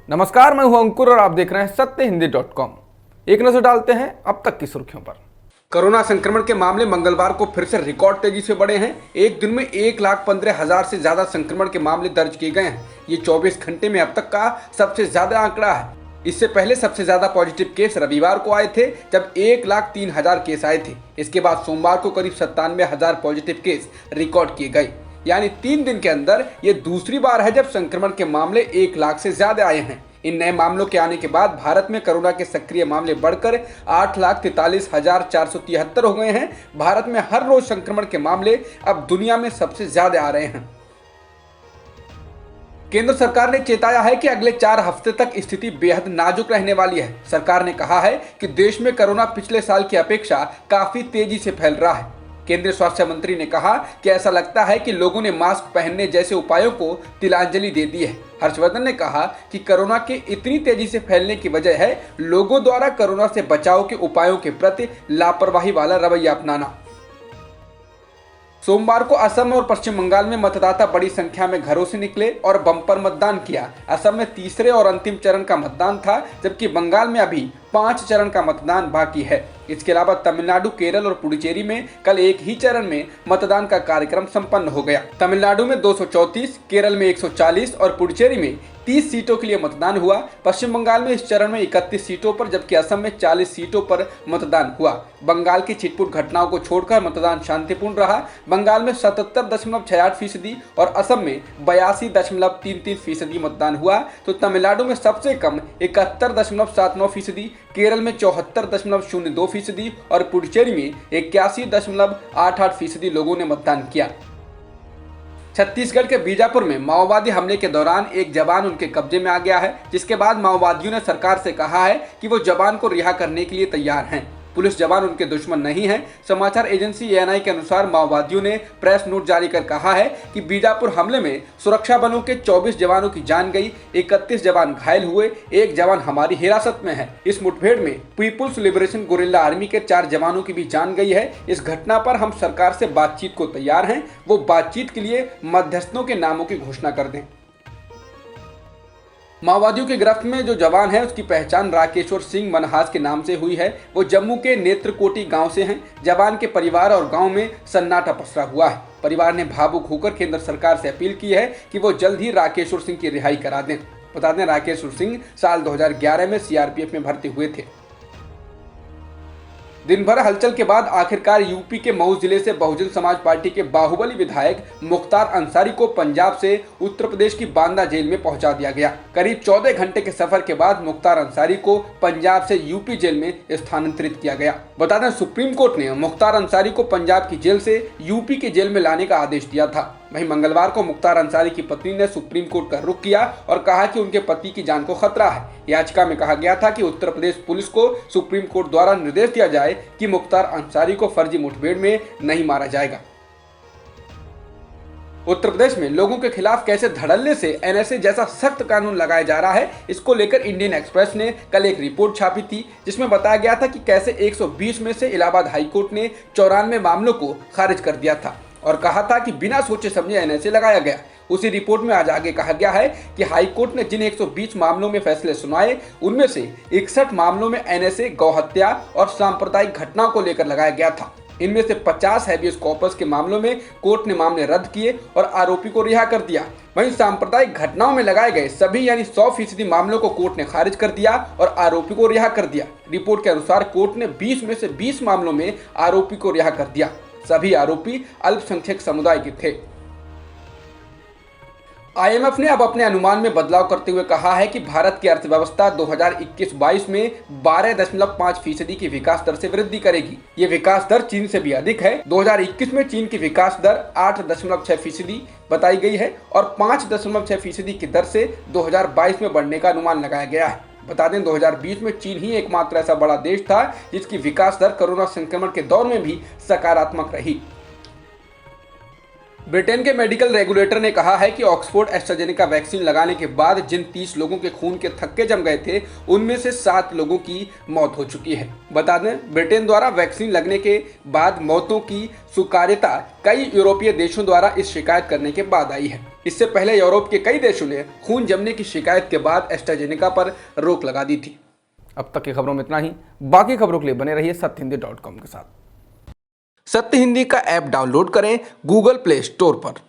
नमस्कार, मैं हूं अंकुर और आप देख रहे हैं सत्यहिंदी.com। एक नजर डालते हैं अब तक की सुर्खियों पर। कोरोना संक्रमण के मामले मंगलवार को फिर से रिकॉर्ड तेजी से बढ़े हैं। एक दिन में 1,15,000 से ज्यादा संक्रमण के मामले दर्ज किए गए हैं। ये 24 घंटे में अब तक का सबसे ज्यादा आंकड़ा है। इससे पहले सबसे ज्यादा पॉजिटिव केस रविवार को आए थे, जब 1,03,000 केस आए थे। इसके बाद सोमवार को करीब 97,000 पॉजिटिव केस रिकॉर्ड किए गए। यानी 3 दिन के अंदर ये दूसरी बार है जब संक्रमण के मामले 1 लाख से ज्यादा आए हैं। इन नए मामलों के आने के बाद भारत में कोरोना के सक्रिय मामले बढ़कर 8,43,473 हो गए हैं। भारत में हर रोज संक्रमण के मामले अब दुनिया में सबसे ज्यादा आ रहे हैं। केंद्र सरकार ने चेताया है कि अगले 4 हफ्ते तक स्थिति बेहद नाजुक रहने वाली है। सरकार ने कहा है कि देश में कोरोना पिछले साल की अपेक्षा काफी तेजी से फैल रहा है। केंद्रीय स्वास्थ्य मंत्री ने कहा कि ऐसा लगता है कि लोगों ने मास्क पहनने जैसे उपायों को तिलांजलि दे दी है। हर्षवर्धन ने कहा कि कोरोना के इतनी तेजी से फैलने की वजह है लोगों द्वारा कोरोना से बचाव के उपायों के प्रति लापरवाही वाला रवैया अपनाना। सोमवार को असम और पश्चिम बंगाल में मतदाता बड़ी संख्या में घरों से निकले और बम्पर मतदान किया। असम में तीसरे और अंतिम चरण का मतदान था, जबकि बंगाल में अभी 5 चरण का मतदान बाकी है। इसके अलावा तमिलनाडु, केरल और पुडुचेरी में कल एक ही चरण में मतदान का कार्यक्रम संपन्न हो गया। तमिलनाडु में 234, केरल में 140 और पुडुचेरी में 30 सीटों के लिए मतदान हुआ। पश्चिम बंगाल में इस चरण में 31 सीटों पर, जबकि असम में 40 सीटों पर मतदान हुआ। बंगाल की छिटपुट घटनाओं को छोड़कर मतदान शांतिपूर्ण रहा। बंगाल में 77.68% और असम में 82.33% मतदान हुआ, तो तमिलनाडु में सबसे कम 71.79%, केरल में 74.02% और पुडुचेरी में 81.88% लोगों ने मतदान किया। छत्तीसगढ़ के बीजापुर में माओवादी हमले के दौरान एक जवान उनके कब्जे में आ गया है, जिसके बाद माओवादियों ने सरकार से कहा है कि वो जवान को रिहा करने के लिए तैयार हैं। पुलिस जवान उनके दुश्मन नहीं है। समाचार एजेंसी एएनआई के अनुसार माओवादियों ने प्रेस नोट जारी कर कहा है कि बीजापुर हमले में सुरक्षा बलों के 24 जवानों की जान गई, 31 जवान घायल हुए, 1 जवान हमारी हिरासत में है। इस मुठभेड़ में पीपुल्स लिबरेशन गुरिल्ला आर्मी के 4 जवानों की भी जान गई है। इस घटना पर हम सरकार से बातचीत को तैयार हैं। वो बातचीत के लिए मध्यस्थों के नामों की घोषणा कर दें। माओवादियों की गिरफ्त में जो जवान है उसकी पहचान राकेश्वर सिंह मनहास के नाम से हुई है। वो जम्मू के नेत्रकोटी गांव से हैं। जवान के परिवार और गांव में सन्नाटा पसरा हुआ है। परिवार ने भावुक होकर केंद्र सरकार से अपील की है कि वो जल्द ही राकेश्वर सिंह की रिहाई करा दें। बता दें, राकेश्वर सिंह साल 2011 में सीआरपीएफ में भर्ती हुए थे। दिन भर हलचल के बाद आखिरकार यूपी के मऊ जिले से बहुजन समाज पार्टी के बाहुबली विधायक मुख्तार अंसारी को पंजाब से उत्तर प्रदेश की बांदा जेल में पहुंचा दिया गया। करीब 14 घंटे के सफर के बाद मुख्तार अंसारी को पंजाब से यूपी जेल में स्थानांतरित किया गया। बता दें, सुप्रीम कोर्ट ने मुख्तार अंसारी को पंजाब की जेल से यूपी की जेल में लाने का आदेश दिया था। वहीं मंगलवार को मुख्तार अंसारी की पत्नी ने सुप्रीम कोर्ट का रुख किया और कहा कि उनके पति की जान को खतरा है। याचिका में कहा गया था कि उत्तर प्रदेश पुलिस को सुप्रीम कोर्ट द्वारा निर्देश दिया जाए कि मुख्तार अंसारी को फर्जी मुठभेड़ में नहीं मारा जाएगा। उत्तर प्रदेश में लोगों के खिलाफ कैसे धड़ल्ले से एनएसए जैसा सख्त कानून लगाया जा रहा है, इसको लेकर इंडियन एक्सप्रेस ने कल एक रिपोर्ट छापी थी, जिसमें बताया गया था कि कैसे 120 में से इलाहाबाद हाईकोर्ट ने 94 मामलों को खारिज कर दिया था और कहा था कि बिना सोचे समझे एनएसए लगाया गया। उसी रिपोर्ट में आज आगे कहा गया है कि हाईकोर्ट ने जिन 120 मामलों में फैसले सुनाए, उनमें से 61 मामलों में एनएसए गौहत्या और सांप्रदायिक घटनाओं को लेकर लगाया गया था। इनमें से 50 हैबियस कॉर्पस के मामलों में कोर्ट ने मामले रद्द किए और आरोपी को रिहा कर दिया। वहीं सांप्रदायिक घटनाओं में लगाए गए सभी यानी 100% मामलों को कोर्ट ने खारिज कर दिया और आरोपी को रिहा कर दिया। रिपोर्ट के अनुसार कोर्ट ने 20 में से 20 मामलों में आरोपी को रिहा कर दिया। सभी आरोपी अल्पसंख्यक समुदाय के थे। आईएमएफ ने अब अपने अनुमान में बदलाव करते हुए कहा है कि भारत की अर्थव्यवस्था 2021-22 में 12.5% की विकास दर से वृद्धि करेगी। ये विकास दर चीन से भी अधिक है। 2021 में चीन की विकास दर 8.6% बताई गई है और 5.6% की दर से 2022 में बढ़ने का अनुमान लगाया गया है। बता दें, 2020 में चीन ही एकमात्र ऐसा बड़ा देश था जिसकी विकास दर कोरोना संक्रमण के दौर में भी सकारात्मक रही। ब्रिटेन के मेडिकल रेगुलेटर ने कहा है कि ऑक्सफोर्ड एस्ट्राजेनेका वैक्सीन लगाने के बाद जिन 30 लोगों के खून के थक्के जम गए थे, उनमें से 7 लोगों की मौत हो चुकी है। बता दें, ब्रिटेन द्वारा वैक्सीन लगने के बाद मौतों की स्वीकार्यता कई यूरोपीय देशों द्वारा इस शिकायत करने के बाद आई है। इससे पहले यूरोप के कई देशों ने खून जमने की शिकायत के बाद एस्ट्राजेनेका पर रोक लगा दी थी। अब तक की खबरों में इतना ही। बाकी खबरों के लिए बने रहिए सत्यहिंदी.com के साथ। सत्य हिंदी का ऐप डाउनलोड करें गूगल प्ले स्टोर पर।